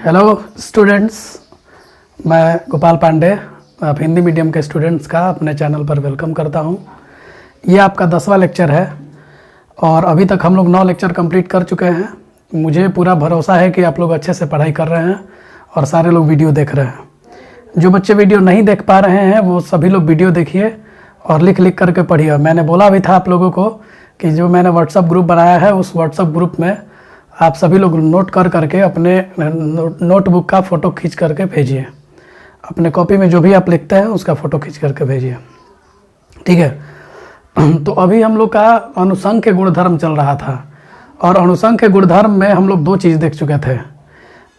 Hello students, मैं गोपाल पांडे आप Hindi medium के स्टूडेंट्स का अपने चैनल पर वेलकम करता हूं। ये आपका 10वां लेक्चर है और अभी तक हम लोग 9 लेक्चर कंप्लीट कर चुके हैं। मुझे पूरा भरोसा है कि आप लोग अच्छे से पढ़ाई कर रहे हैं और सारे लोग वीडियो देख रहे हैं। जो बच्चे वीडियो नहीं देख पा रहे हैं वो सभी लोग वीडियो देखिए और लिख लिख करके पढ़िए। मैंने बोला भी था आप लोगों को कि जो मैंने व्हाट्सअप ग्रुप बनाया है उस व्हाट्सअप ग्रुप में आप सभी लोग नोट कर करके अपने नोटबुक का फ़ोटो खींच करके भेजिए। अपने कॉपी में जो भी आप लिखते हैं उसका फ़ोटो खींच करके भेजिए, ठीक है। तो अभी हम लोग का अनुसंख्य गुणधर्म चल रहा था और अनुसंख्य गुणधर्म में हम लोग 2 चीज़ देख चुके थे।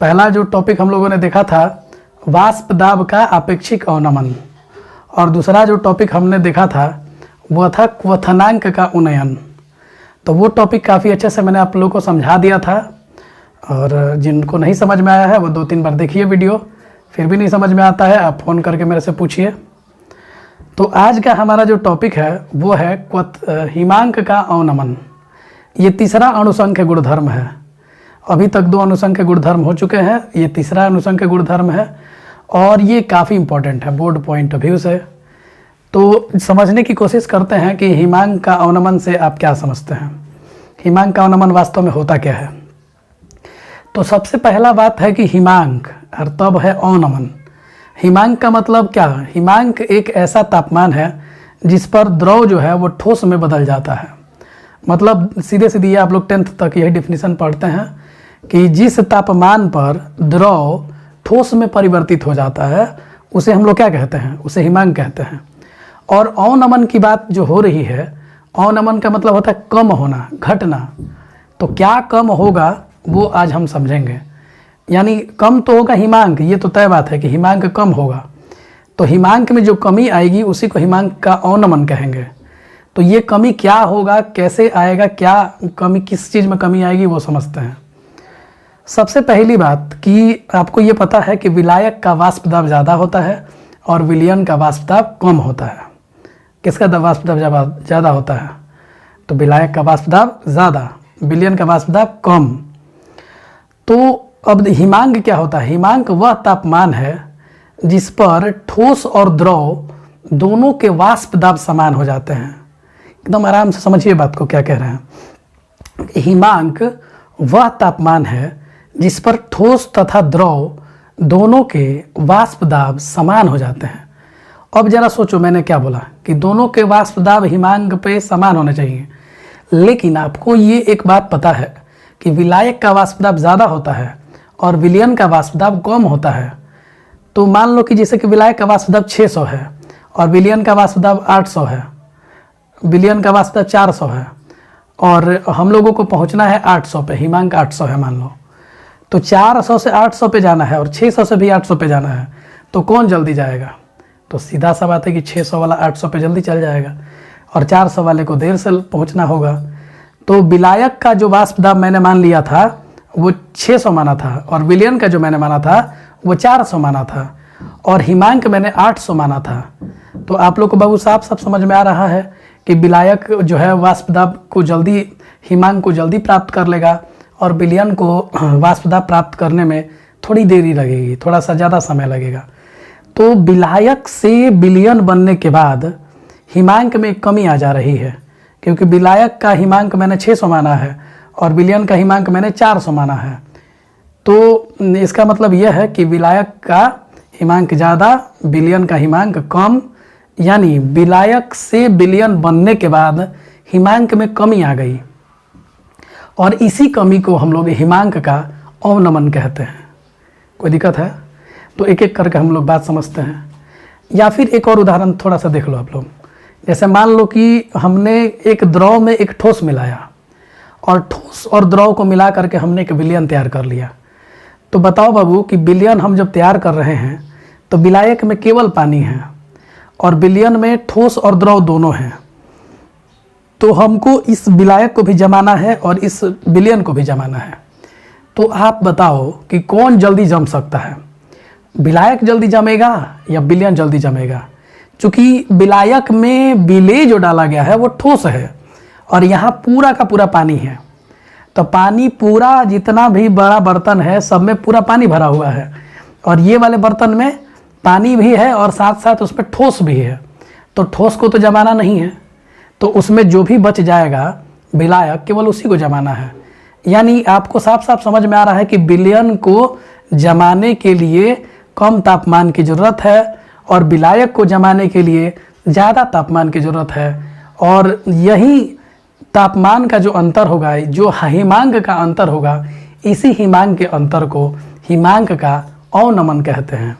पहला जो टॉपिक हम लोगों ने देखा था वाष्प दाब का आपेक्षिक अवनमन, और दूसरा जो टॉपिक हमने देखा था वह था क्वथनांक का उन्नयन। तो वो टॉपिक काफ़ी अच्छे से मैंने आप लोगों को समझा दिया था और जिनको नहीं समझ में आया है वो 2-3 बार देखिए वीडियो। फिर भी नहीं समझ में आता है आप फ़ोन करके मेरे से पूछिए। तो आज का हमारा जो टॉपिक है वो है हिमांक का अवनमन। ये तीसरा अनुसंख्य गुणधर्म है। अभी तक 2 अनुसंख्य गुणधर्म हो चुके हैं, ये तीसरा अनुसंख्य गुणधर्म है और ये काफ़ी इंपॉर्टेंट है बोर्ड पॉइंट ऑफ व्यू से। तो समझने की कोशिश करते हैं कि हिमांक का अवनमन से आप क्या समझते हैं, हिमांक का अवनमन वास्तव में होता क्या है। तो सबसे पहला बात है कि हिमांक और तब है अवनमन। हिमांक का मतलब क्या है? हिमांक एक ऐसा तापमान है जिस पर द्रव जो है वो ठोस में बदल जाता है। मतलब सीधे सीधे ये आप लोग 10th तक यही डिफिनीशन पढ़ते हैं कि जिस तापमान पर द्रव ठोस में परिवर्तित हो जाता है उसे हम लोग क्या कहते हैं, उसे हिमांक कहते हैं। और अवनमन की बात जो हो रही है, अवनमन का मतलब होता है कम होना, घटना। तो क्या कम होगा वो आज हम समझेंगे। यानी कम तो होगा हिमांक, ये तो तय बात है कि हिमांक कम होगा। तो हिमांक में जो कमी आएगी उसी को हिमांक का अवनमन कहेंगे। तो ये कमी क्या होगा, कैसे आएगा, क्या कमी, किस चीज़ में कमी आएगी वो समझते हैं। सबसे पहली बात कि आपको ये पता है कि विलायक का वाष्प दाब ज़्यादा होता है और विलयन का वाष्प दाब कम होता है। किसका वाष्प दाब ज़्यादा होता है? तो विलायक का वाष्प दाब ज़्यादा, विलयन का वाष्प दाब कम। तो अब हिमांक क्या होता है? हिमांक वह तापमान है जिस पर ठोस और द्रव दोनों के वाष्प दाब समान हो जाते हैं। एकदम आराम से समझिए बात को क्या कह रहे हैं। हिमांक वह तापमान है जिस पर ठोस तथा द्रव दोनों के वाष्प दाब समान हो जाते हैं। अब जरा सोचो, मैंने क्या बोला कि दोनों के वाष्प दाब हिमांक पे समान होने चाहिए, लेकिन आपको ये एक बात पता है कि विलायक का वाष्प दाब ज़्यादा होता है और विलयन का वाष्प दाब कम होता है। तो मान लो कि जैसे कि विलायक का वाष्प दाब 600 है और विलयन का वाष्प दाब 800 है, विलयन का वाष्प दाब 400 है और हम लोगों को पहुंचना है 800 पे, हिमांक 800 है मान लो। तो 400 से 800 पे जाना है और 600 से भी 800 पे जाना है, तो कौन जल्दी जाएगा? तो सीधा सा बात है कि 600 वाला 800 पे जल्दी चल जाएगा और 400 वाले को देर से पहुंचना होगा। तो विलायक का जो वाष्प दाब मैंने मान लिया था वो 600 माना था और विलयन का जो मैंने माना था वो 400 माना था और हिमांक मैंने 800 माना था। तो आप लोग को बाबू साफ समझ में आ रहा है कि विलायक जो है वाष्प दाब को जल्दी, हिमांक को जल्दी प्राप्त कर लेगा और विलयन को वाष्प दाब प्राप्त करने में थोड़ी देरी लगेगी, थोड़ा सा ज़्यादा समय लगेगा। तो विलायक से विलयन बनने के बाद हिमांक में कमी आ जा रही है, क्योंकि विलायक का हिमांक मैंने 600 माना है और विलयन का हिमांक मैंने 400 माना है। तो इसका मतलब यह है कि विलायक का हिमांक ज़्यादा, विलयन का हिमांक कम। यानी विलायक से विलयन बनने के बाद हिमांक में कमी आ गई और इसी कमी को हम लोग हिमांक का अवनमन कहते हैं। कोई दिक्कत है? तो एक एक करके हम लोग बात समझते हैं। या फिर एक और उदाहरण थोड़ा सा देख लो आप लोग। जैसे मान लो कि हमने एक द्रव में एक ठोस मिलाया और ठोस और द्रव को मिला करके हमने एक विलयन तैयार कर लिया। तो बताओ बाबू कि विलयन हम जब तैयार कर रहे हैं तो विलायक में केवल पानी है और विलयन में ठोस और द्रव दोनों हैं। तो हमको इस विलायक को भी जमाना है और इस विलयन को भी जमाना है। तो आप बताओ कि कौन जल्दी जम सकता है? विलायक जल्दी जमेगा या विलयन जल्दी जमेगा? चूँकि विलायक में विलेय जो डाला गया है वो ठोस है और यहाँ पूरा का पूरा पानी है। तो पानी पूरा जितना भी बड़ा बर्तन है सब में पूरा पानी भरा हुआ है, और ये वाले बर्तन में पानी भी है और साथ साथ उसमें ठोस भी है। तो ठोस को तो जमाना नहीं है, तो उसमें जो भी बच जाएगा विलायक केवल उसी को जमाना है। यानी आपको साफ साफ समझ में आ रहा है कि विलयन को जमाने के लिए कम तापमान की ज़रूरत है और विलायक को जमाने के लिए ज़्यादा तापमान की ज़रूरत है। और यही तापमान का जो अंतर होगा, जो हिमांक का अंतर होगा, इसी हिमांक के अंतर को हिमांक का अवनमन कहते हैं।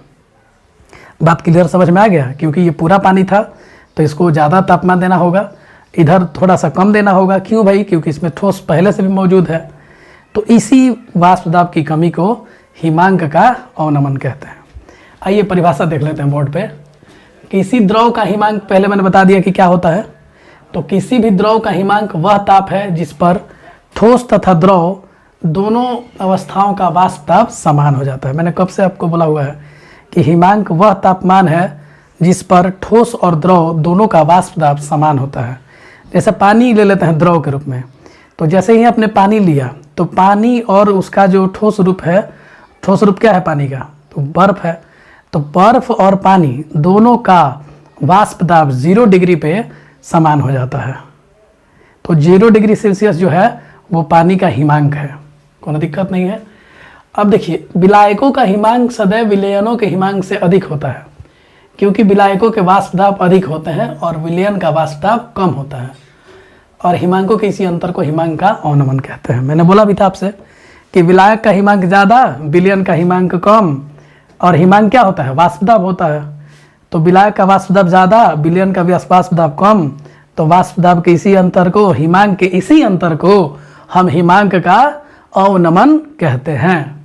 बात क्लियर समझ में आ गया? क्योंकि ये पूरा पानी था तो इसको ज़्यादा तापमान देना होगा, इधर थोड़ा सा कम देना होगा। क्यों भाई? क्योंकि इसमें ठोस पहले से भी मौजूद है। तो इसी वाष्प दाब की कमी को हिमांक का अवनमन कहते हैं। आइए परिभाषा देख लेते हैं बोर्ड पे। किसी द्रव का हिमांक, पहले मैंने बता दिया कि क्या होता है। तो किसी भी द्रव का हिमांक वह ताप है जिस पर ठोस तथा द्रव दोनों अवस्थाओं का वाष्प दाब समान हो जाता है। मैंने कब से आपको बोला हुआ है कि हिमांक वह तापमान है जिस पर ठोस और द्रव दोनों का वाष्प दाब समान होता है। जैसे पानी ले लेते हैं द्रव के रूप में, तो जैसे ही आपने पानी लिया तो पानी और उसका जो ठोस रूप है, ठोस रूप क्या है पानी का? तो बर्फ है। तो बर्फ और पानी दोनों का वाष्प दाब 0 डिग्री पे समान हो जाता है। तो 0 डिग्री सेल्सियस जो है वो पानी का हिमांक है, कोई दिक्कत नहीं है। अब देखिए, विलायकों का हिमांक सदैव विलयनों के हिमांक से अधिक होता है, क्योंकि विलायकों के वाष्प दाब अधिक होते हैं और विलयन का वाष्प दाब कम होता है। और हिमांकों के इसी अंतर को हिमांक का अवनमन कहते हैं। मैंने बोला भी था आपसे कि विलायक का हिमांक ज़्यादा, विलयन का हिमांक कम। और हिमांक क्या होता है? वाष्प दाब होता है। तो विलायक का वाष्प दाब ज़्यादा, विलयन का वाष्प दाब कम। तो वाष्प दाब के इसी अंतर को, हिमांक के इसी अंतर को हम हिमांक का अवनमन कहते हैं।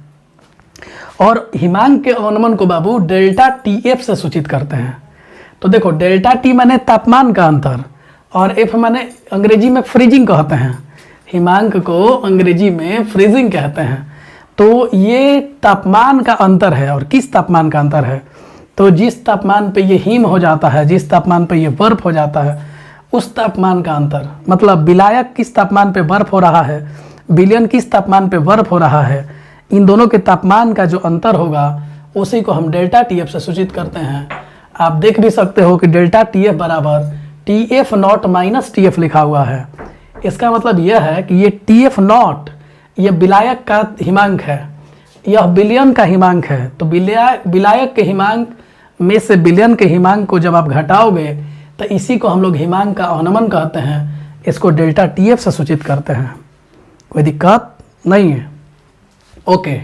और हिमांक के अवनमन को बाबू डेल्टा TF से सूचित करते हैं। तो देखो, डेल्टा T माने तापमान का अंतर और F माने अंग्रेजी में फ्रीजिंग कहते हैं। हिमांक को अंग्रेजी में फ्रीजिंग कहते हैं। तो ये तापमान का अंतर है। और किस तापमान का अंतर है? तो जिस तापमान पे ये हिम हो जाता है, जिस तापमान पे ये बर्फ हो जाता है, उस तापमान का अंतर। मतलब विलायक किस तापमान पे बर्फ हो रहा है, विलयन किस तापमान पे बर्फ हो रहा है, इन दोनों के तापमान का जो अंतर होगा उसी को हम डेल्टा TF से सूचित करते हैं। आप देख भी सकते हो कि डेल्टा TF बराबर TF नॉट माइनस TF लिखा हुआ है। इसका मतलब यह है कि ये TF नॉट यह विलायक का हिमांक है, यह विलयन का हिमांक है। तो विलायक के हिमांक में से विलयन के हिमांक को जब आप घटाओगे तो इसी को हम लोग हिमांक का अवनमन कहते हैं। इसको डेल्टा TF से सूचित करते हैं। कोई दिक्कत नहीं है? ओके,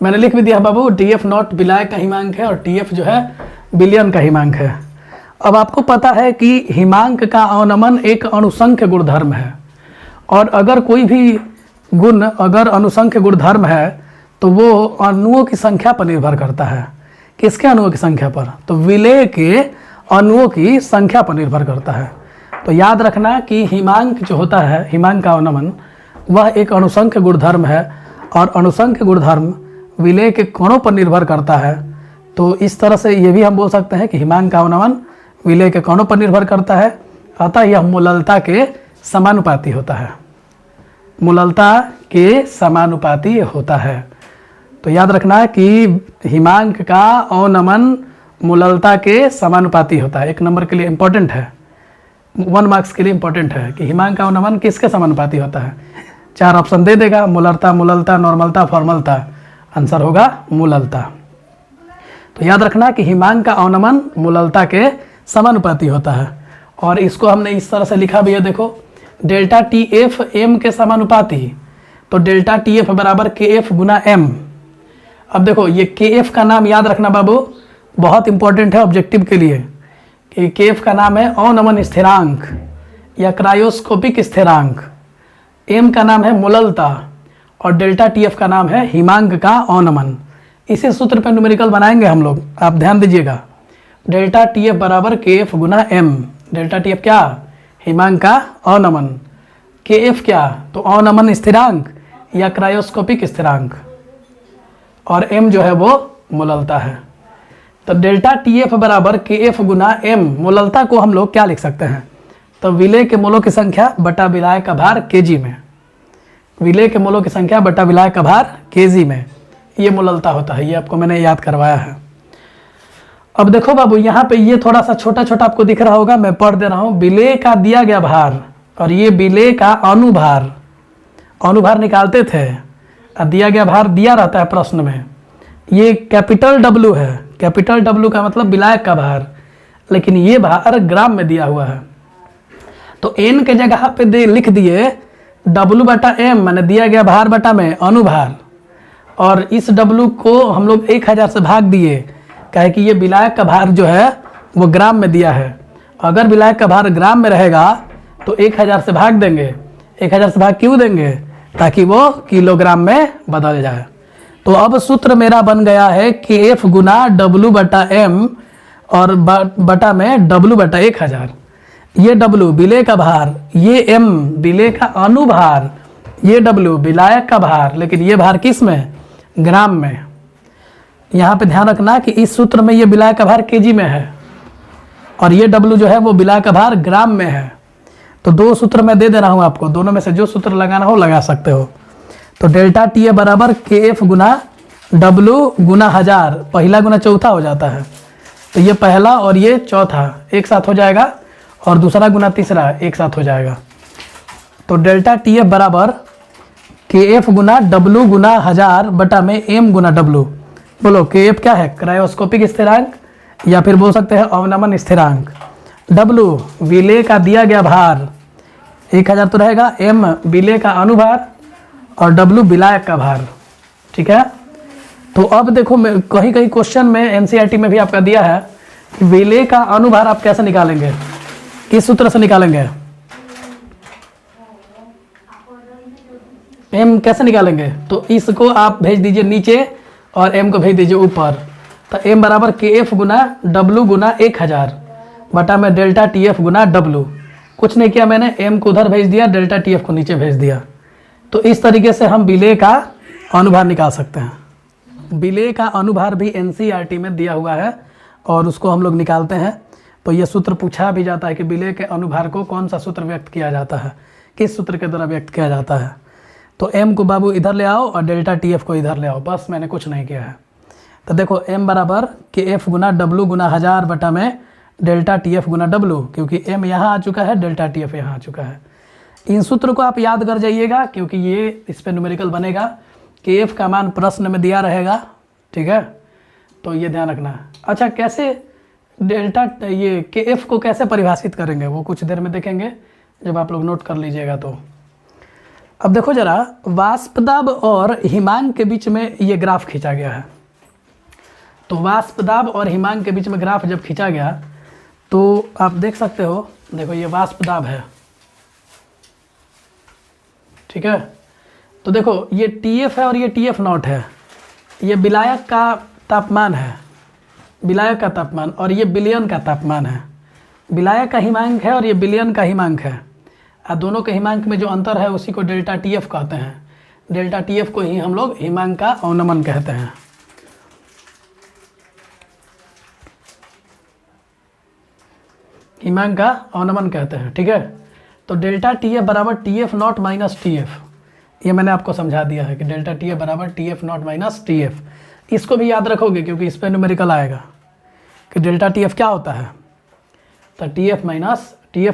मैंने लिख भी दिया बाबू, TF नॉट विलायक का हिमांक है और TF जो है विलयन का हिमांक है। अब आपको पता है कि हिमांक का अवनमन एक अणुसंख्य गुणधर्म है। और अगर कोई भी गुण अगर अनुसंख्य गुणधर्म है तो वो अणुओं की संख्या पर निर्भर करता है। किसके अणुओं की संख्या पर? तो विलय के अणुओं की संख्या पर निर्भर करता है। तो याद रखना कि हिमांक जो होता है, हिमांक का अवनमन, वह एक अणुसंख्य गुणधर्म है और अणुसंख्य गुणधर्म विलय के कणों पर निर्भर करता है। तो इस तरह से ये भी हम बोल सकते हैं कि हिमांक का अवनमन विलय के कणों पर निर्भर करता है। अतः यह मूललता के समानुपाती होता है, मूललता के समानुपाती होता है। तो याद रखना कि हिमांक का अवनमन मूललता के समानुपाती होता है। 1 नंबर के लिए इंपॉर्टेंट है, 1 मार्क्स के लिए इंपॉर्टेंट है कि हिमांक का अवनमन किसके समानुपाती होता है। 4 ऑप्शन दे देगा, मूललता, मूललता, नॉर्मलता, फॉर्मलता। आंसर होगा मूललता। तो याद रखना कि हिमांक का अवनमन मूललता के समानुपाती होता है। और इसको हमने इस तरह से लिखा भी है, देखो, डेल्टा TF M के समानुपाती। तो डेल्टा TF बराबर KF गुना M। अब देखो, ये KF का नाम याद रखना बाबू, बहुत इंपॉर्टेंट है ऑब्जेक्टिव के लिए। कि KF का नाम है अवनमन स्थिरांक या क्रायोस्कोपिक स्थिरांक, M का नाम है मूललता और डेल्टा TF का नाम है हिमांक का अवनमन। इसी सूत्र पर न्यूमेरिकल बनाएंगे हम लोग, आप ध्यान दीजिएगा। डेल्टा TF बराबर KF गुना M। डेल्टा TF क्या? हिमांक का अवनमन। KF क्या? तो अवनमन स्थिरांक या क्रायोस्कोपिक स्थिरांक। और M जो है वो मूललता है। तो डेल्टा TF बराबर KF गुना M। मूललता को हम लोग क्या लिख सकते हैं? तो विलय के मोलों की संख्या बटा विलायक का भार kg में। विलेय के मोलों की संख्या बटा विलायक का भार केजी में, ये मोललता होता है। ये आपको मैंने याद करवाया है। अब देखो बाबू, यहाँ पे ये थोड़ा सा छोटा छोटा आपको दिख रहा होगा, मैं पढ़ दे रहा हूँ। विलेय का दिया गया भार और ये विलेय का अनुभार, अनुभार निकालते थे और दिया गया भार दिया रहता है प्रश्न में। ये कैपिटल W है, कैपिटल W का मतलब विलायक का भार, लेकिन ये भार ग्राम में दिया हुआ है। तो n के जगह पे लिख दिए W बटा m, मैंने दिया गया भार बटा में अनुभार, और इस W को हम लोग 1000 से भाग दिए, कहे कि ये विलायक का भार जो है वो ग्राम में दिया है। अगर विलायक का भार ग्राम में रहेगा तो 1000 से भाग देंगे। 1000 से भाग क्यों देंगे? ताकि वो किलोग्राम में बदल जाए। तो अब सूत्र मेरा बन गया है KF गुना W बटा M और बटा में W बटा 1000। ये W विलेय का भार, ये M विलेय का अनुभार, ये W विलायक का भार, लेकिन ये भार किस में? ग्राम में। यहाँ पे ध्यान रखना कि इस सूत्र में ये विलायक का भार केजी में है और ये W जो है वो विलायक का भार ग्राम में है। तो दो सूत्र मैं दे दे रहा हूँ आपको, दोनों में से जो सूत्र लगाना हो लगा सकते हो। तो डेल्टा टी ए बराबर KF गुना W गुना 1000, पहला गुना चौथा हो जाता है। तो ये पहला और ये चौथा एक साथ हो जाएगा और दूसरा गुना तीसरा एक साथ हो जाएगा। तो डेल्टा टी एफ बराबर KF गुना W गुना 1000 बटा में M गुना W। बोलो KF क्या है? क्रायोस्कोपिक स्थिरांक, या फिर बोल सकते हैं अवनमन स्थिरांक। W विलेय का दिया गया भार 1000 तो रहेगा, M विलेय का अनुभार और W विलायक का भार। ठीक है। तो अब देखो, कहीं कहीं क्वेश्चन में NCERT में भी आपका दिया है कि विलेय का अनुभार आप कैसे निकालेंगे, किस सूत्र से निकालेंगे? M कैसे निकालेंगे? तो इसको आप भेज दीजिए नीचे और M को भेज दीजिए ऊपर। तो M बराबर KF गुना W गुना 1000 बटा में डेल्टा TF गुना W। कुछ नहीं किया मैंने, M को उधर भेज दिया, डेल्टा TF को नीचे भेज दिया। तो इस तरीके से हम विलेय का अनुभार निकाल सकते हैं। विलेय का अनुभार भी NCERT में दिया हुआ है और उसको हम लोग निकालते हैं। तो ये सूत्र पूछा भी जाता है कि विलेय के अनुभार को कौन सा सूत्र व्यक्त किया जाता है, किस सूत्र के द्वारा व्यक्त किया जाता है। तो M को बाबू इधर ले आओ और डेल्टा TF को इधर ले आओ, बस मैंने कुछ नहीं किया है। तो देखो M बराबर KF गुना W गुना 1000 बटा में डेल्टा TF गुना W, क्योंकि M यहाँ आ चुका है, डेल्टा TF यहाँ आ चुका है। इन सूत्र को आप याद कर जाइएगा, क्योंकि ये इस पर न्यूमेरिकल बनेगा। KF का मान प्रश्न में दिया रहेगा। ठीक है, तो ये ध्यान रखना। अच्छा, कैसे डेल्टा ये KF को कैसे परिभाषित करेंगे वो कुछ देर में देखेंगे, जब आप लोग नोट कर लीजिएगा। तो अब देखो जरा, वाष्प दाब और हिमांक के बीच में ये ग्राफ खींचा गया है। तो वाष्प दाब और हिमांक के बीच में ग्राफ जब खींचा गया तो आप देख सकते हो, देखो ये वाष्प दाब है। ठीक है, तो देखो ये TF है और ये TF नॉट है। ये विलायक का तापमान है, विलायक का तापमान, और ये विलयन का तापमान है। विलायक का हिमांक है और ये विलयन का हिमांक है। और दोनों के हिमांक में जो अंतर है उसी को डेल्टा TF कहते हैं। डेल्टा TF को ही हम लोग हिमांक का अवनमन कहते हैं। हिमांक का अवनमन कहते हैं। ठीक है, तो डेल्टा TF बराबर TF नॉट माइनस TF, ये मैंने आपको समझा दिया है कि डेल्टा TF बराबर TF नॉट माइनस TF। इसको भी याद रखोगे क्योंकि इस पर न्यूमेरिकल आएगा कि डेल्टा TF क्या होता है। तो TF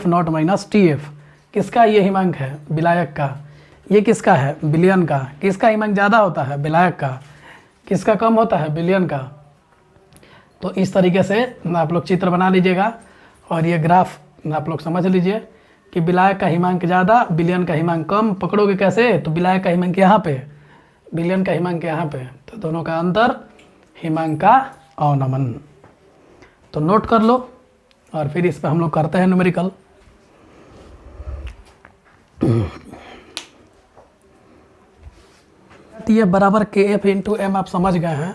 नॉट माइनस TF किसका? ये हिमांक है विलायक का। ये किसका है? विलयन का। किसका हिमांक ज़्यादा होता है? विलायक का। किसका कम होता है? विलयन का। तो इस तरीके से आप लोग चित्र बना लीजिएगा और ये ग्राफ आप लोग समझ लीजिए कि विलायक का हिमांक ज़्यादा, विलयन का हिमांक कम। पकड़ोगे कैसे? तो विलायक का हिमांक यहाँ पे, विलयन का हिमांक यहाँ पे, तो दोनों का अंतर हिमांक का अवनमन। तो नोट कर लो और फिर इस पर हम लोग करते हैं न्यूमेरिकल। TF बराबर KF इंटू M आप समझ गए हैं।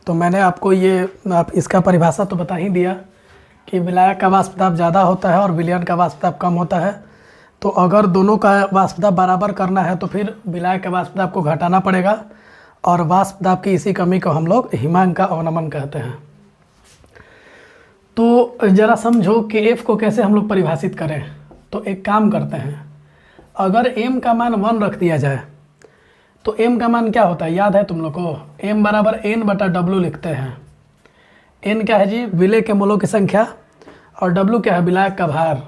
तो मैंने आपको ये इसका परिभाषा तो बता ही दिया कि विलायक का वाष्प दाब ज़्यादा होता है और विलयन का वाष्प दाब कम होता है। तो अगर दोनों का वाष्प दाब बराबर करना है तो फिर विलायक के वाष्प दाब को घटाना पड़ेगा और वाष्प दाब की इसी कमी को हम लोग हिमांक का अवनमन कहते हैं। तो ज़रा समझो KF को कैसे हम लोग परिभाषित करें। तो एक काम करते हैं, अगर M का मान 1 रख दिया जाए तो m का मान क्या होता है, याद है तुम लोग को? m बराबर n बटा w लिखते हैं। n क्या है जी? विलय के मोलों की संख्या, और w क्या है? विलायक का भार।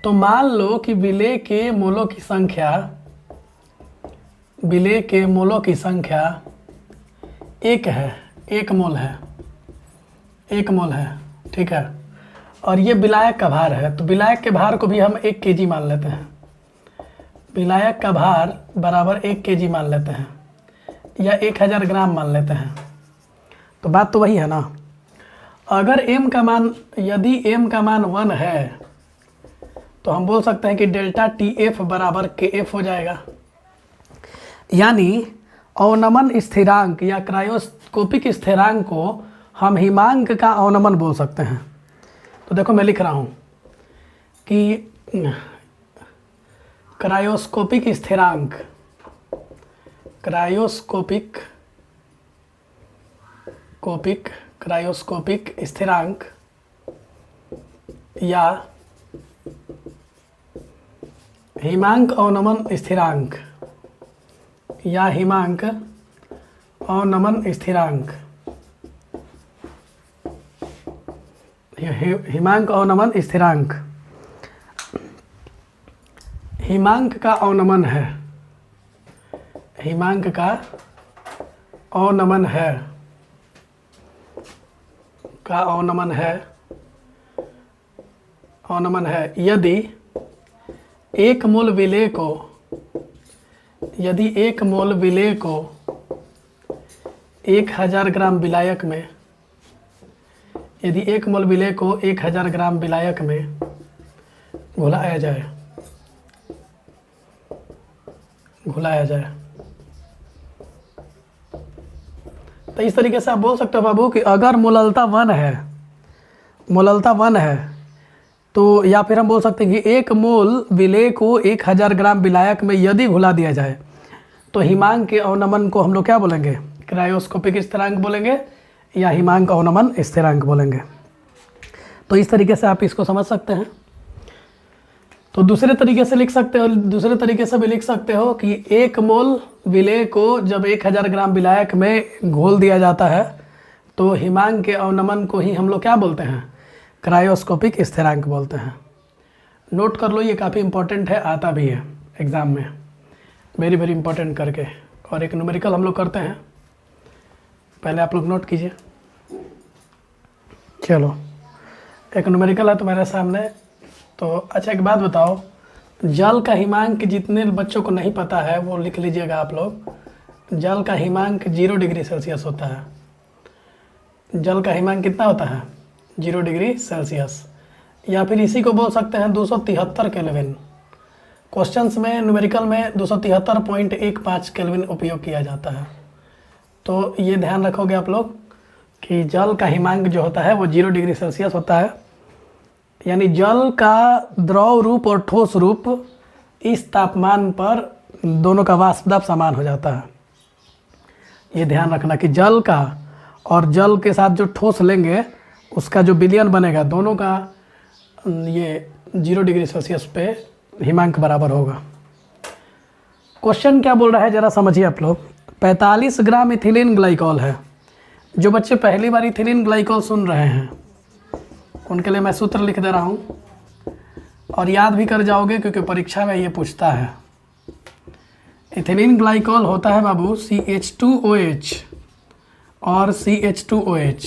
तो मान लो कि विलय के मोलों की संख्या, विलय के मोलों की संख्या 1 है, 1 मोल है, 1 मोल है, ठीक है। और ये विलायक का भार है, तो विलायक के भार को भी हम 1 kg मान लेते हैं। विलायक का भार बराबर 1 kg मान लेते हैं, या 1000 ग्राम मान लेते हैं। तो बात तो वही है ना। अगर m का मान, यदि m का मान 1 है, तो हम बोल सकते हैं कि डेल्टा TF बराबर KF हो जाएगा। यानी अवनमन स्थिरांक या क्रायोस्कोपिक स्थिरांक को हम हिमांक का अवनमन बोल सकते हैं। तो देखो मैं लिख रहा हूँ कि क्रायोस्कोपिक स्थिरांक, क्रायोस्कोपिक स्थिरांक या हिमांक अवनमन स्थिरांक, या हिमांक अवनमन स्थिरांक, हिमांक अवनमन स्थिरांक, हिमांक का अवनमन है, हिमांक का अवनमन है, का अवनमन है, अवनमन है यदि 1 मोल विलेय को, यदि 1 मोल विलेय को 1000 ग्राम विलायक में, यदि 1 मोल विलेय को 1000 ग्राम विलायक में घुलाया जाए, घुलाया जाए, तो इस तरीके से आप बोल सकते हो बाबू कि अगर मोललता 1 है, मोललता 1 है, तो या फिर हम बोल सकते हैं कि 1 मोल विलेय को 1000 ग्राम विलायक में यदि घुला दिया जाए, तो हिमांक के अवनमन को हम लोग क्या बोलेंगे? क्रायोस्कोपिक स्थिरांक बोलेंगे या हिमांक अवनमन स्थिरांक बोलेंगे। तो इस तरीके से आप इसको समझ सकते हैं। तो दूसरे तरीके से लिख सकते हो, दूसरे तरीके से भी लिख सकते हो कि 1 मोल विलेय को जब 1000 ग्राम विलायक में घोल दिया जाता है, तो हिमांक के अवनमन को ही हम लोग क्या बोलते हैं? क्रायोस्कोपिक स्थिरांक बोलते हैं। नोट कर लो, ये काफ़ी इंपॉर्टेंट है, आता भी है एग्ज़ाम में, वेरी वेरी इंपॉर्टेंट करके। और एक न्यूमेरिकल हम लोग करते हैं, पहले आप लोग नोट कीजिए। चलो, एक न्यूमेरिकल है तुम्हारे सामने। तो अच्छा एक बात बताओ, जल का हिमांक जितने बच्चों को नहीं पता है वो लिख लीजिएगा आप लोग। जल का हिमांक 0 डिग्री सेल्सियस होता है। जल का हिमांक कितना होता है? 0 डिग्री सेल्सियस, या फिर इसी को बोल सकते हैं 273 केल्विन। क्वेश्चंस में, न्यूमेरिकल में 273.15 केल्विन उपयोग किया जाता है। तो ये ध्यान रखोगे आप लोग कि जल का हिमांक जो होता है वो 0 डिग्री सेल्सियस होता है। यानी जल का द्रव रूप और ठोस रूप इस तापमान पर दोनों का वाष्प दाब समान हो जाता है। ये ध्यान रखना कि जल का और जल के साथ जो ठोस लेंगे उसका जो विलयन बनेगा, दोनों का ये 0 डिग्री सेल्सियस पे हिमांक बराबर होगा। क्वेश्चन क्या बोल रहा है जरा समझिए आप लोग। 45 ग्राम इथिलीन ग्लाइकॉल है। जो बच्चे पहली बार इथिलीन ग्लाइकॉल सुन रहे हैं उनके लिए मैं सूत्र लिख दे रहा हूँ और याद भी कर जाओगे क्योंकि परीक्षा में ये पूछता है। इथिलीन ग्लाइकॉल होता है बाबू CH2OH और CH2OH।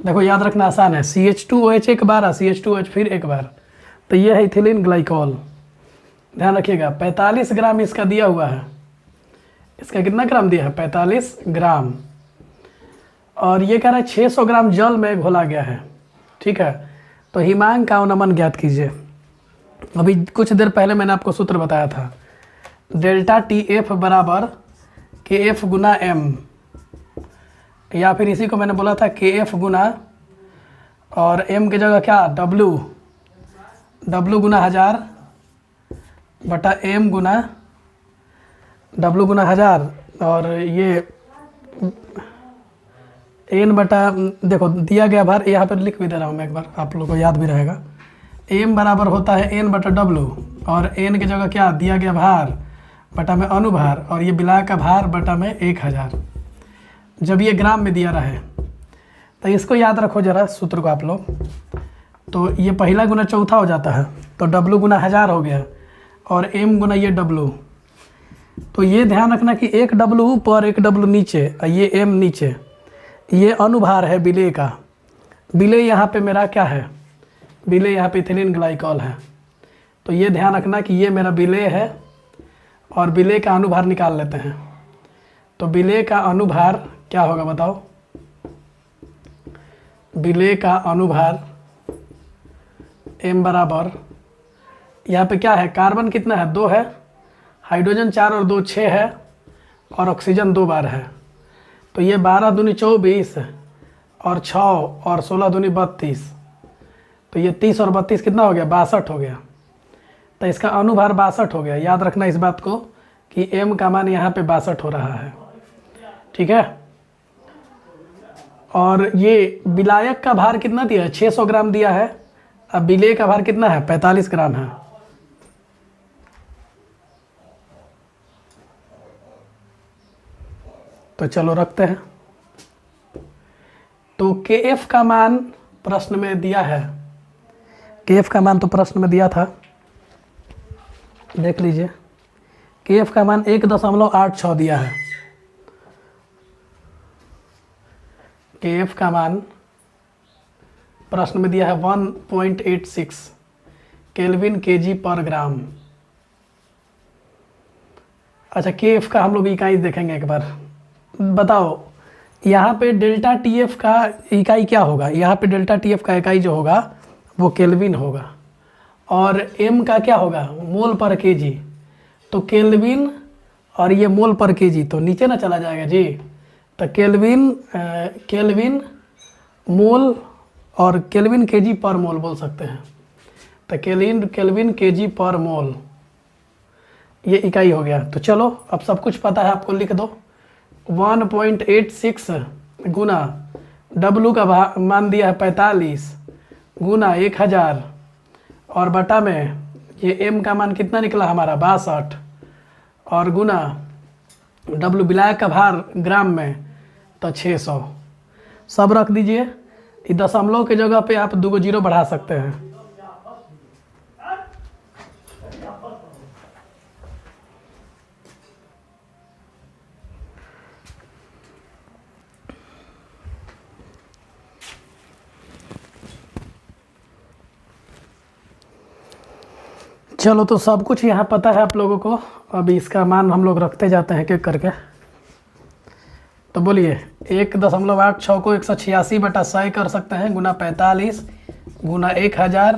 देखो याद रखना आसान है, CH2OH एक बार, CH2OH फिर एक बार, तो ये है इथिलीन ग्लाइकॉल। ध्यान रखिएगा 45 ग्राम इसका दिया हुआ है। इसका कितना ग्राम दिया है? 45 ग्राम। और ये कह रहा है 600 ग्राम जल में घोला गया है। ठीक है, तो हिमांक का अवनमन ज्ञात कीजिए। अभी कुछ देर पहले मैंने आपको सूत्र बताया था, डेल्टा TF बराबर KF गुना M, या फिर इसी को मैंने बोला था KF गुना, और M की जगह क्या W गुना 1000 बटा M गुना W गुना 1000, और ये N बटा, देखो दिया गया भार यहाँ पर लिख भी दे रहा हूँ मैं एक बार, आप लोगों को याद भी रहेगा। M बराबर होता है N बटा W, और N की जगह क्या दिया गया भार बटा में अनुभार और ये बिलाय का भार बटा में 1000 जब ये ग्राम में दिया रहे। तो इसको याद रखो ज़रा सूत्र को आप लोग। तो ये पहला गुना चौथा हो जाता है, तो W गुना 1000 हो गया और M गुना ये W। तो ये ध्यान रखना कि 1 W ऊपर 1 W नीचे और ये M नीचे, ये अनुभार है विलेय का। विलेय यहाँ पे मेरा क्या है, विलेय यहाँ पे इथिलीन ग्लाइकॉल है। तो ये ध्यान रखना कि ये मेरा विलेय है और विलेय का अनुभार निकाल लेते हैं। तो विलेय का अनुभार क्या होगा बताओ, विलेय का अनुभार M बराबर, यहाँ पे क्या है, कार्बन कितना है 2 है, हाइड्रोजन 4 और 2 6 है और ऑक्सीजन 2 बार है। तो ये 12 दूनी 24 और 6 और 16 दूनी 32, तो ये 30 और 32 कितना हो गया 62 हो गया। तो इसका अनुभार 62 हो गया। याद रखना इस बात को कि M का मान यहाँ पे 62 हो रहा है, ठीक है। और ये विलायक का भार कितना दिया है 600 ग्राम दिया है, अब विलेय का भार कितना है 45 ग्राम है। तो चलो रखते हैं। तो KF का मान प्रश्न में दिया है, KF का मान तो प्रश्न में दिया था, देख लीजिए। KF का मान 1.86 दिया है। KF का मान प्रश्न में दिया है 1.86 केल्विन kg पर ग्राम। अच्छा, KF का हम लोग इकाई देखेंगे एक बार। बताओ यहाँ पे डेल्टा TF का इकाई क्या होगा, यहाँ पे डेल्टा TF का इकाई जो होगा वो केल्विन होगा और M का क्या होगा मोल पर केजी। तो केल्विन और ये मोल पर केजी तो नीचे ना चला जाएगा जी। तो केल्विन मोल और केल्विन केजी पर मोल बोल सकते हैं। तो केल्विन केजी पर मोल ये इकाई हो गया। तो चलो अब सब कुछ पता है आपको, लिख दो 1.86 गुना W का मान दिया है 45 गुना 1000 और बटा में ये M का मान कितना निकला हमारा 62 और गुना W विलाय का भार ग्राम में तो 600। सब रख दीजिए। इस दशमलव के जगह पे आप 2 जीरो बढ़ा सकते हैं। चलो तो सब कुछ यहाँ पता है आप लोगों को। अभी इसका मान हम लोग रखते जाते हैं एक करके। तो बोलिए 1.86 को 186/100 कर सकते हैं गुना 45 गुना 1000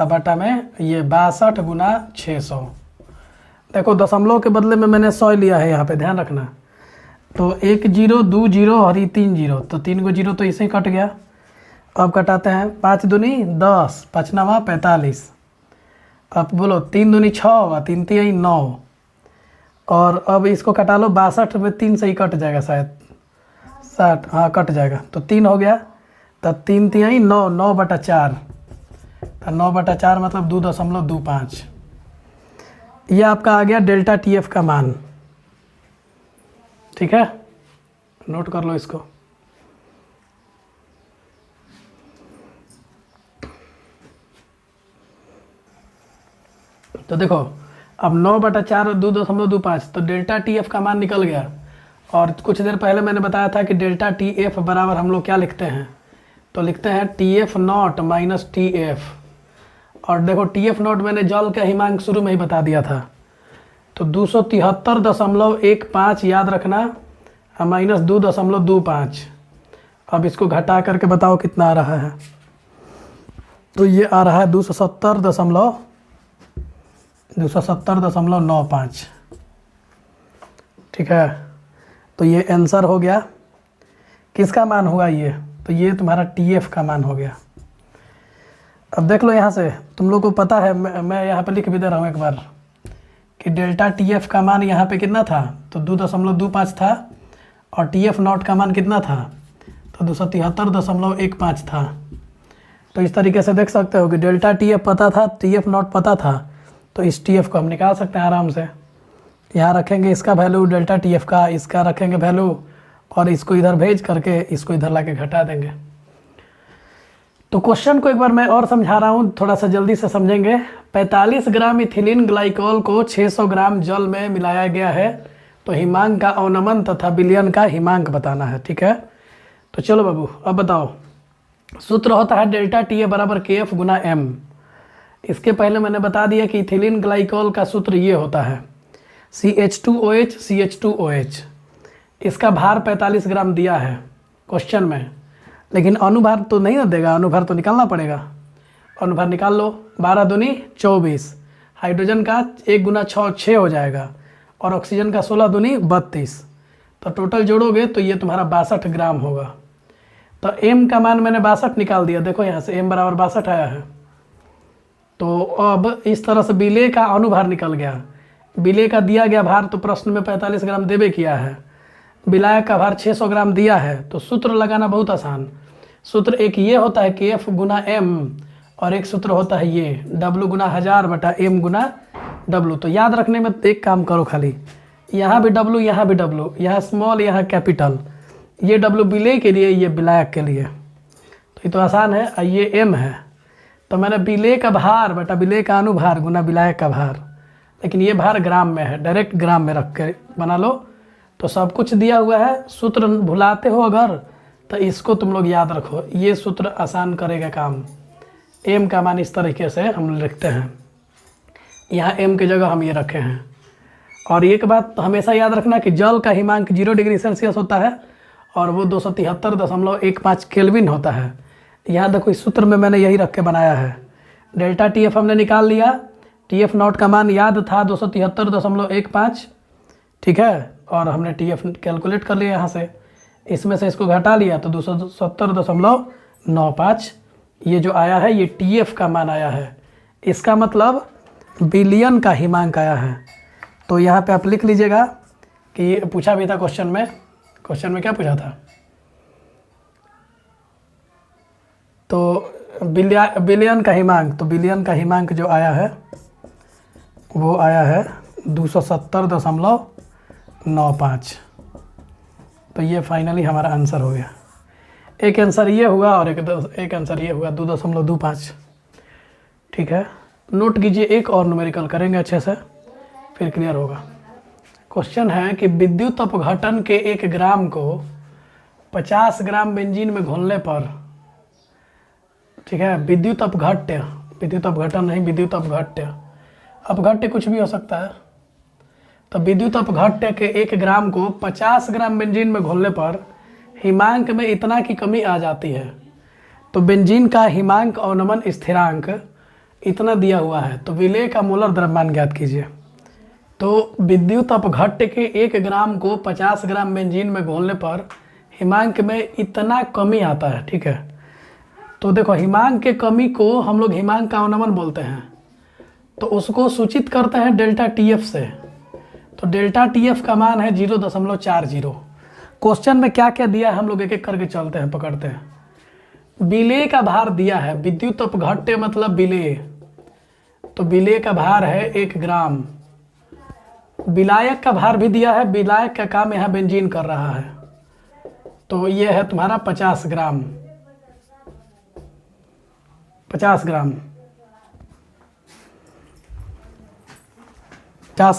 बटा में ये 62 गुना 600। देखो दशमलव के बदले में मैंने 100 लिया है यहाँ पे, ध्यान रखना। तो 1 जीरो 2 जीरो और ये 3 जीरो, तो 3 को जीरो तो इसे ही कट गया। अब कटाते हैं 5 दूनी 10 5 9 45। अब बोलो 3 दूनी 6 3 3 9 और अब इसको कटा लो 62 में 3 से ही कट जाएगा शायद 60, हाँ कट जाएगा। तो 3 हो गया। तो 3 3 9 9/4, तो 9/4 मतलब 2.25। ये आपका आ गया डेल्टा TF का मान, ठीक है। नोट कर लो इसको। तो देखो अब 9/4 2.25, तो डेल्टा TF का मान निकल गया। और कुछ देर पहले मैंने बताया था कि डेल्टा TF बराबर हम लोग क्या लिखते हैं, तो लिखते हैं TF नॉट माइनस TF। और देखो TF नॉट मैंने जल का हिमांक शुरू में ही बता दिया था। तो 273.15 याद रखना माइनस 2.25। अब इसको घटा करके बताओ कितना आ रहा है। तो ये आ रहा है 270.95, ठीक है। तो ये आंसर हो गया। किसका मान हुआ ये, तो ये तुम्हारा TF का मान हो गया। अब देख लो यहाँ से, तुम लोग को पता है, मैं यहाँ पे लिख भी दे रहा हूँ एक बार कि डेल्टा TF का मान यहाँ पे कितना था, तो 2.25 था और TF नॉट का मान कितना था, तो 273.15 था। तो इस तरीके से देख सकते हो कि डेल्टा TF पता था, TF नॉट पता था, तो इस TF को हम निकाल सकते हैं आराम से। यहाँ रखेंगे इसका वैल्यू डेल्टा टी एफ का, इसका रखेंगे वैल्यू, और इसको इधर भेज करके इसको इधर ला के घटा देंगे। तो क्वेश्चन को एक बार मैं और समझा रहा हूँ, थोड़ा सा जल्दी से समझेंगे। 45 ग्राम इथिलीन ग्लाइकोल को 600 ग्राम जल में मिलाया गया है, तो हिमांक का अवनमन तथा विलयन का हिमांक बताना है। ठीक है, तो चलो बाबू अब बताओ। सूत्र होता है डेल्टा टी ए बराबर के एफ गुना एम। इसके पहले मैंने बता दिया कि इथिलीन ग्लाइकोल का सूत्र ये होता है CH2OH CH2OH। इसका भार 45 ग्राम दिया है क्वेश्चन में, लेकिन अनुभार तो नहीं ना देगा, अनुभार तो निकालना पड़ेगा। अनुभार निकाल लो, 12 दूनी 24, हाइड्रोजन का 1 गुना 6 हो जाएगा, और ऑक्सीजन का 16 दूनी 32, तो टोटल जोड़ोगे तो ये तुम्हारा 62 ग्राम होगा। तो m का मान मैंने 62 निकाल दिया, देखो यहाँ से m बराबर 62 आया है। तो अब इस तरह से विलेय का अनुभार निकल गया। विलेय का दिया गया भार तो प्रश्न में 45 ग्राम देवे किया है, विलायक का भार 600 ग्राम दिया है, तो सूत्र लगाना बहुत आसान। सूत्र एक ये होता है कि एफ गुना एम, और एक सूत्र होता है ये W गुना 1000 बटा m गुना W। तो याद रखने में एक काम करो, खाली यहाँ भी W, यहाँ भी W, यहाँ स्मॉल, यहाँ कैपिटल। ये W विलेय के लिए, ये विलायक के लिए, तो ये तो आसान है। ये m है, तो मैंने विलेय का भार बटा विलेय का अनुभार गुना विलायक का भार, लेकिन ये भार ग्राम में है, डायरेक्ट ग्राम में रख के बना लो। तो सब कुछ दिया हुआ है। सूत्र भुलाते हो अगर तो इसको तुम लोग याद रखो, ये सूत्र आसान करेगा काम। m का मान इस तरीके से हम लिखते हैं, यहाँ m की जगह हम ये रखे हैं। और एक बात तो हमेशा याद रखना कि जल का हिमांक 0 डिग्री सेल्सियस होता है, और वो 273.15 केल्विन होता है। यहाँ देखो इस सूत्र में मैंने यही रख के बनाया है। डेल्टा टी एफ हमने निकाल लिया, टी एफ नॉट का मान याद था 273.15, ठीक है, और हमने टी एफ कैलकुलेट कर लिया यहाँ से, इसमें से इसको घटा लिया तो 270.95 ये जो आया है ये टी एफ का मान आया है। इसका मतलब विलयन का हिमांक आया है। तो यहाँ पे आप लिख लीजिएगा कि पूछा भी था क्वेश्चन में। क्वेश्चन में क्या पूछा था? तो विलयन का हिमांक, तो विलयन का हिमांक जो आया है वो आया है 270.95। तो ये फाइनली हमारा आंसर हो गया। एक आंसर ये हुआ और एक आंसर ये हुआ 2.25। ठीक है, नोट कीजिए। एक और न्यूमेरिकल करेंगे अच्छे से, फिर क्लियर होगा। क्वेश्चन है कि विद्युत अपघटन के 1 ग्राम को 50 ग्राम बेंजीन में घोलने पर, ठीक है, विद्युत अपघटन नहीं, विद्युत अपघट्य कुछ भी हो सकता है। तो विद्युत अपघट्य के 1 ग्राम को 50 ग्राम बेंजीन में घोलने पर हिमांक में इतना की कमी आ जाती है। तो बेंजीन का हिमांक अवनमन स्थिरांक इतना दिया हुआ है, तो विलेय का मोलर द्रव्यमान ज्ञात कीजिए। तो विद्युत अपघट्य के 1 ग्राम को 50 ग्राम बेंजीन में घोलने पर हिमांक में इतना कमी आता है। ठीक है, तो देखो हिमांक के कमी को हम लोग हिमांक का अवनमन बोलते हैं, तो उसको सूचित करते हैं डेल्टा टी एफ से। तो डेल्टा टी एफ का मान है 0.40। क्वेश्चन में क्या क्या दिया है हम लोग एक एक करके चलते हैं, पकड़ते हैं। विलेय का भार दिया है, विद्युत अपघट्य मतलब विलेय, तो विलेय का भार है 1 ग्राम। विलायक का भार भी दिया है, विलायक का काम यहाँ बेंजीन कर रहा है, तो ये है तुम्हारा 50 ग्राम। 50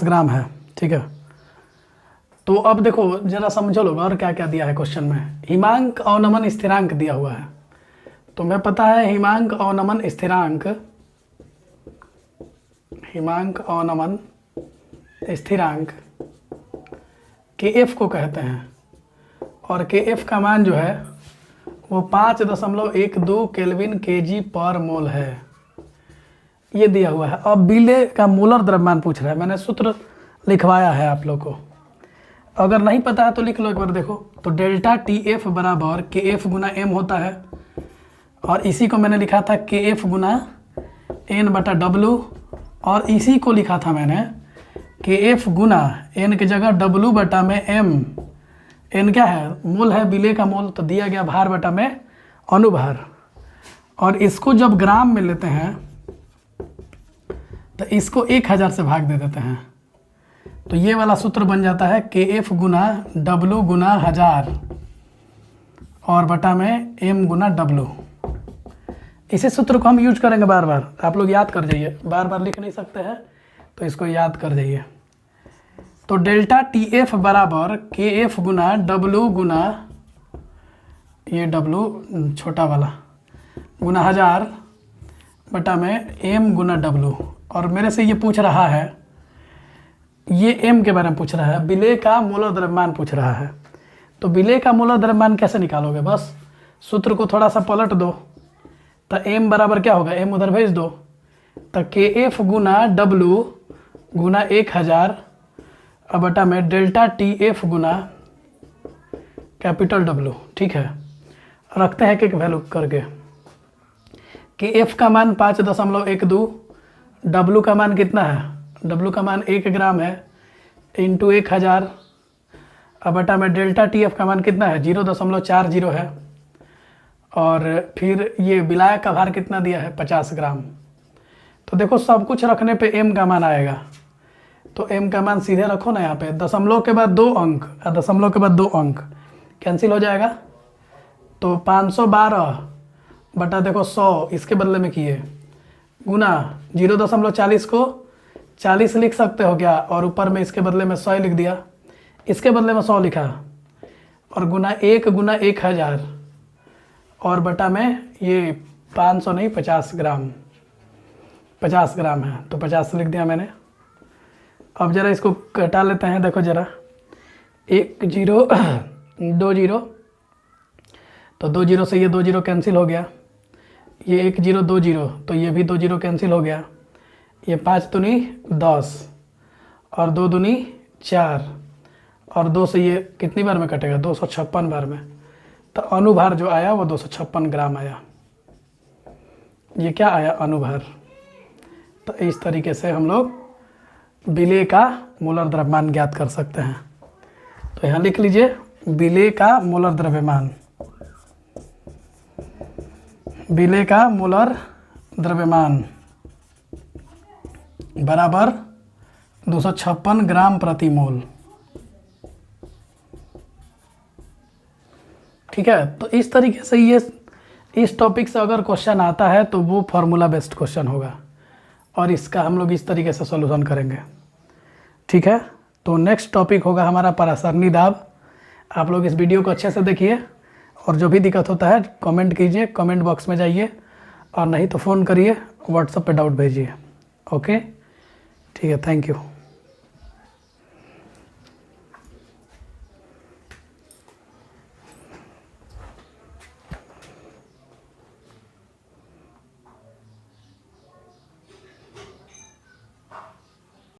ग्राम है। ठीक है, तो अब देखो जरा समझो लोग और क्या क्या दिया है क्वेश्चन में। हिमांक अवनमन स्थिरांक दिया हुआ है, तुम्हें पता है हिमांक अवनमन स्थिरांक KF को कहते हैं, और KF का मान जो है वो 5.12 केल्विन kg पर मोल है, ये दिया हुआ है। अब विलेय का मोलर द्रव्यमान पूछ रहा है, मैंने सूत्र लिखवाया है आप लोग को, अगर नहीं पता है तो लिख लो एक बार। देखो तो डेल्टा टी एफ बराबर KF गुना M होता है, और इसी को मैंने लिखा था KF गुना N बटा W, और इसी को लिखा था मैंने KF गुना N की जगह W बटा में M। N क्या है? मोल है, विलेय का मोल, तो दिया गया भार बटा में अनुभार। और इसको जब ग्राम में लेते हैं तो इसको 1000 से भाग दे देते हैं, तो ये वाला सूत्र बन जाता है KF गुना W गुना 1000 और बटा में M गुना W। इसी सूत्र को हम यूज करेंगे बार बार, आप लोग याद कर जाइए, बार बार लिख नहीं सकते हैं तो इसको याद कर जाइए। तो डेल्टा TF बराबर KF गुना W गुना, ये W छोटा वाला, गुना 1000 बटा में M गुना W। और मेरे से ये पूछ रहा है, ये M के बारे में पूछ रहा है, विलेय का मोलर द्रव्यमान पूछ रहा है। तो विलेय का मोलर द्रव्यमान कैसे निकालोगे? बस सूत्र को थोड़ा सा पलट दो, तो M बराबर क्या होगा, M उधर भेज दो, तो KF गुना W गुना 1000 अब बटा में डेल्टा TF गुना कैपिटल W। ठीक है, रखते हैं एक वैल्यू करके। KF का मान 5.12, W का मान कितना है, W का मान 1 ग्राम है, इंटू 1000 अब बटा में डेल्टा TF का मान कितना है, 0.40 है, और फिर ये विलायक का भार कितना दिया है, 50 ग्राम। तो देखो सब कुछ रखने पे M का मान आएगा, तो M का मान सीधे रखो ना यहाँ पे, दशमलव के बाद 2 अंक, दशमलव के बाद 2 अंक कैंसिल हो जाएगा। तो 512 बटा देखो 100 इसके बदले में किए, गुना 0.40 को 40 लिख सकते हो क्या, और ऊपर में इसके बदले में 100 लिख दिया, इसके बदले में 100 लिखा, और गुना 1 गुना 1000 और बटा में ये 500 नहीं 50 ग्राम, 50 ग्राम है तो 50 लिख दिया मैंने। अब ज़रा इसको कटा लेते हैं, देखो ज़रा 1 0 2 0, तो 2 0 से ये 2 0 कैंसिल हो गया, ये 1 0 2 0, तो ये भी 2 0 कैंसिल हो गया, ये 5 दूनी 10 और 2 दूनी 4 और 2 से ये कितनी बार में कटेगा, 256 बार में। तो अनुभार जो आया वो 256 ग्राम आया, ये क्या आया, अनुभार। तो इस तरीके से हम लोग विलेय का मोलर द्रव्यमान ज्ञात कर सकते हैं। तो यहाँ लिख लीजिए, विलेय का मोलर द्रव्यमान, विलेय का मोलर द्रव्यमान बराबर 256 ग्राम प्रति मोल। ठीक है, तो इस तरीके से ये इस टॉपिक से अगर क्वेश्चन आता है तो वो फार्मूला बेस्ड क्वेश्चन होगा, और इसका हम लोग इस तरीके से सॉल्यूशन करेंगे। ठीक है, तो नेक्स्ट टॉपिक होगा हमारा परासरणी दाब। आप लोग इस वीडियो को अच्छे से देखिए, और जो भी दिक्कत होता है कमेंट कीजिए, कमेंट बॉक्स में जाइए, और नहीं तो फ़ोन करिए, व्हाट्सएप पे डाउट भेजिए। ओके, ठीक है, थैंक यू।